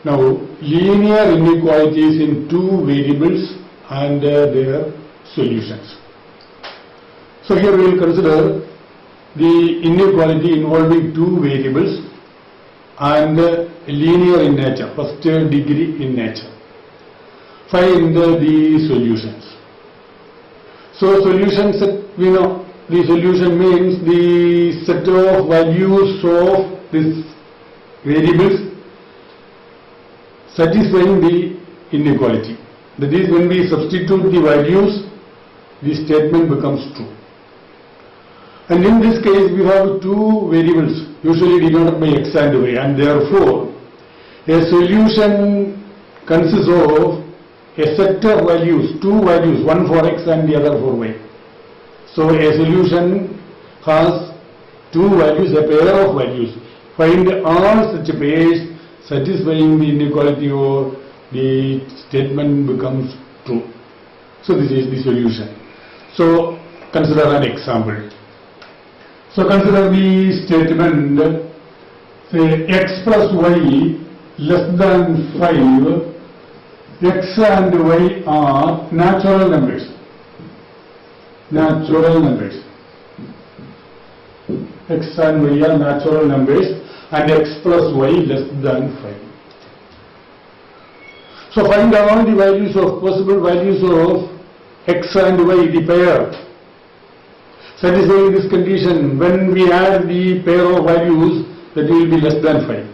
Now, linear inequalities in two variables and their solutions. So here we will consider the inequality involving two variables and linear in nature, first degree in nature. Find the solutions. So solution set, we know the solution means the set of values of this variables satisfying the inequality. That is, when we substitute the values, the statement becomes true. And in this case, we have two variables usually denoted by x and y, and therefore a solution consists of a set of values, two values, one for x and the other for y. So a solution has two values, a pair of values. Find all such pairs satisfying the inequality, or the statement becomes true. So this is the solution. So consider an example. So consider the statement, say x plus y less than 5, x and y are natural numbers. Natural numbers. X and y are natural numbers and x plus y less than 5. So find all the values of possible values of x and y, the pair. Satisfying this condition, when we add the pair of values, that will be less than 5.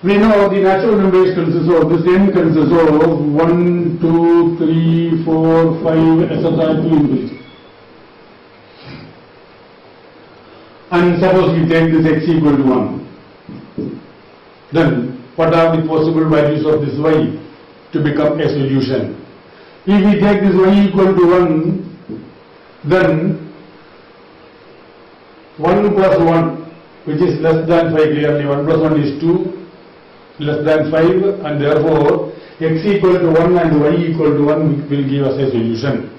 We know the natural numbers consists of, this n consists of 1, 2, 3, 4, 5, etc. to infinity. And suppose we take this x equal to 1. Then what are the possible values of this y to become a solution? If we take this y equal to 1, then 1 plus 1, which is less than 5 clearly, 1 plus 1 is 2, less than 5, and therefore x equal to 1 and y equal to 1 will give us a solution.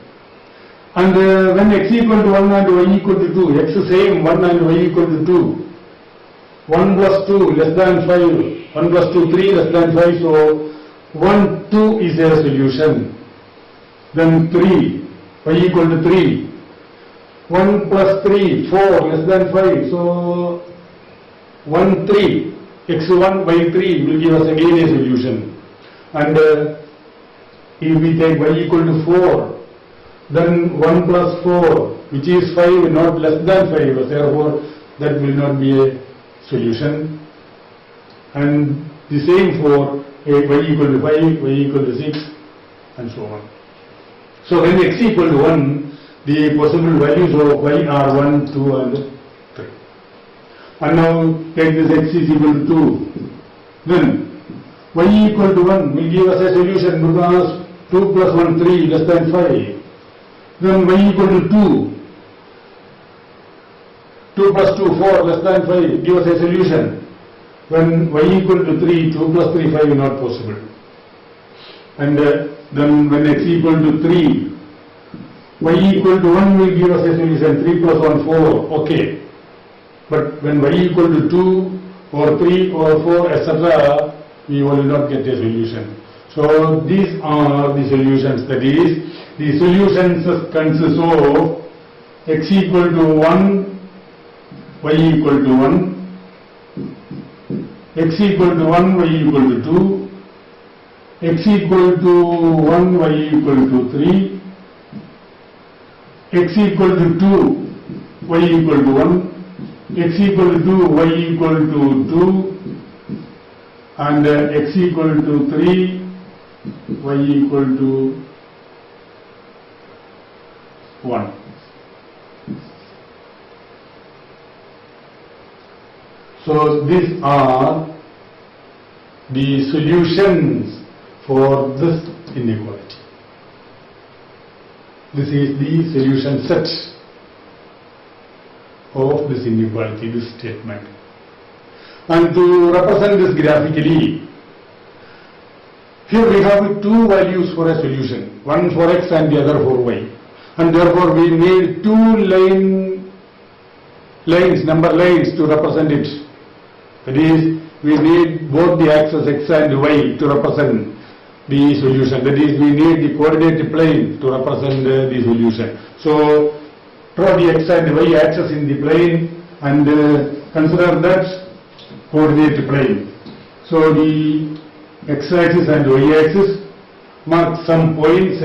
And when x equal to 1 and y equal to 2, x is same, 1 and y equal to 2, 1 plus 2 less than 5, 1 plus 2, 3 less than 5, so 1, 2 is a solution. Then 3, y equal to 3, 1 plus 3, 4 less than 5, so 1, 3, x1 by 3 will give us again a solution. And if we take y equal to 4, then 1 plus 4, which is 5, not less than 5, therefore that will not be a solution. And the same for y equal to 5, y equal to 6, and so on. So when x equal to 1, the possible values of y are 1, 2 and 3. And now take this x is equal to 2. Then y equal to 1 will give us a solution because 2 plus 1, 3 less than 5. Then y equal to 2. 2 plus 2, 4 less than 5 give us a solution. When y equal to 3, 2 plus 3, 5 is not possible. And then when x equal to 3, y equal to 1 will give us a solution, 3 plus 1, 4, okay. But when y equal to 2 or 3 or 4, etc., we will not get a solution. So these are the solutions, that is, the solutions consist of x equal to 1, y equal to 1, x equal to 1, y equal to 2, x equal to 1, y equal to 3, x equal to 2, y equal to 1, x equal to 2, y equal to 2, and x equal to 3, y equal to 1. So these are the solutions for this inequality. This is the solution set of this inequality, this statement. And to represent this graphically, here we have two values for a solution, one for x and the other for y. And therefore we need two number lines to represent it. That is, we need both the axes x and y to represent the solution. That is, we need the coordinate plane to represent the solution. So, draw the x and y axis in the plane and consider that coordinate plane. So, the x-axis and y-axis, mark some points,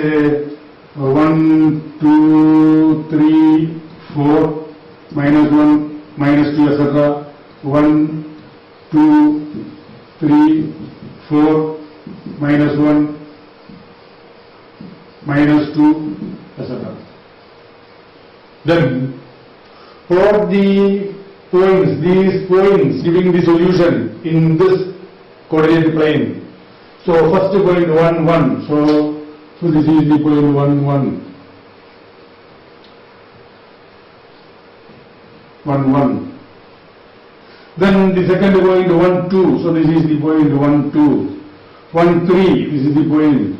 1, 2, 3, 4, -1, -2, etc. 1, 2, 3, 4, -1, -2, etc. Then, for the points, these points giving the solution in this coordinate plane. So, first point 1, 1. So this is the point 1, 1. 1, 1. Then the second point 1, 2. So this is the point 1, 2. 1, 3. This is the point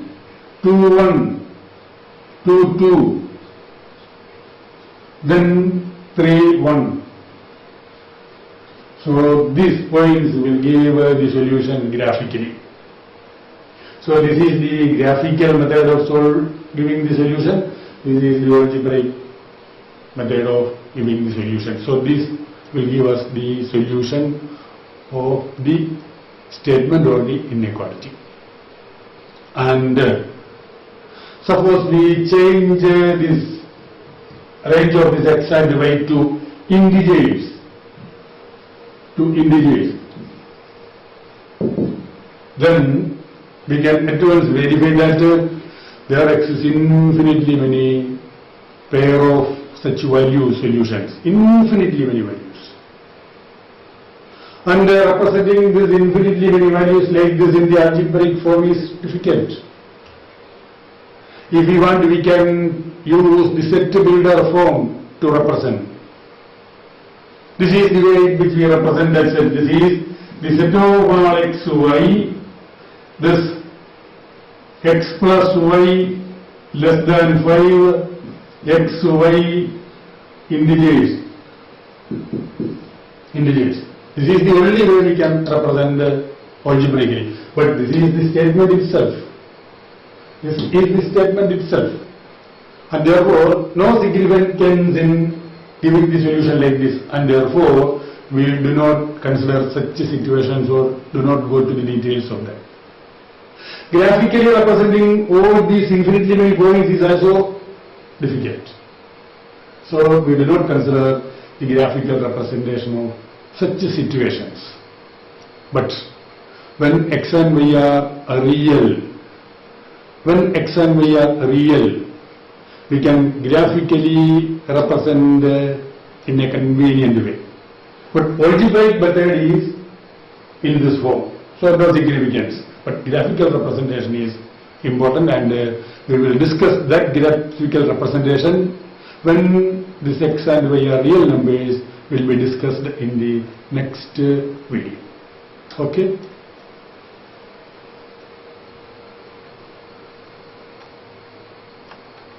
2, 1. 2, 2. Then 3, 1. So these points will give the solution graphically. So this is the graphical method of giving the solution. This is the algebraic method of giving the solution. So this will give us the solution of the statement or the inequality. And suppose we change this range of this x and y to integers. Then we can at once verify that there exists infinitely many pair of such value solutions, infinitely many values. And representing these infinitely many values like this in the algebraic form is difficult. If we want, we can use the set builder form to represent. This is the way in which we represent that set. This is the set of all x, y, this x plus y less than 5, x, y, integers. This is the only way we can represent algebraically. But this is the statement itself. This is the statement itself. And therefore, no significance in giving the solution like this. And therefore, we do not consider such situations or do not go to the details of that. Graphically representing all these infinitely many points is also difficult. So we do not consider the graphical representation of such situations. But when x and y are real, we can graphically represent in a convenient way. But algebraic method is in this form. So no significance. But graphical representation is important, and we will discuss that graphical representation when this x and y are real numbers will be discussed in the next video. Okay.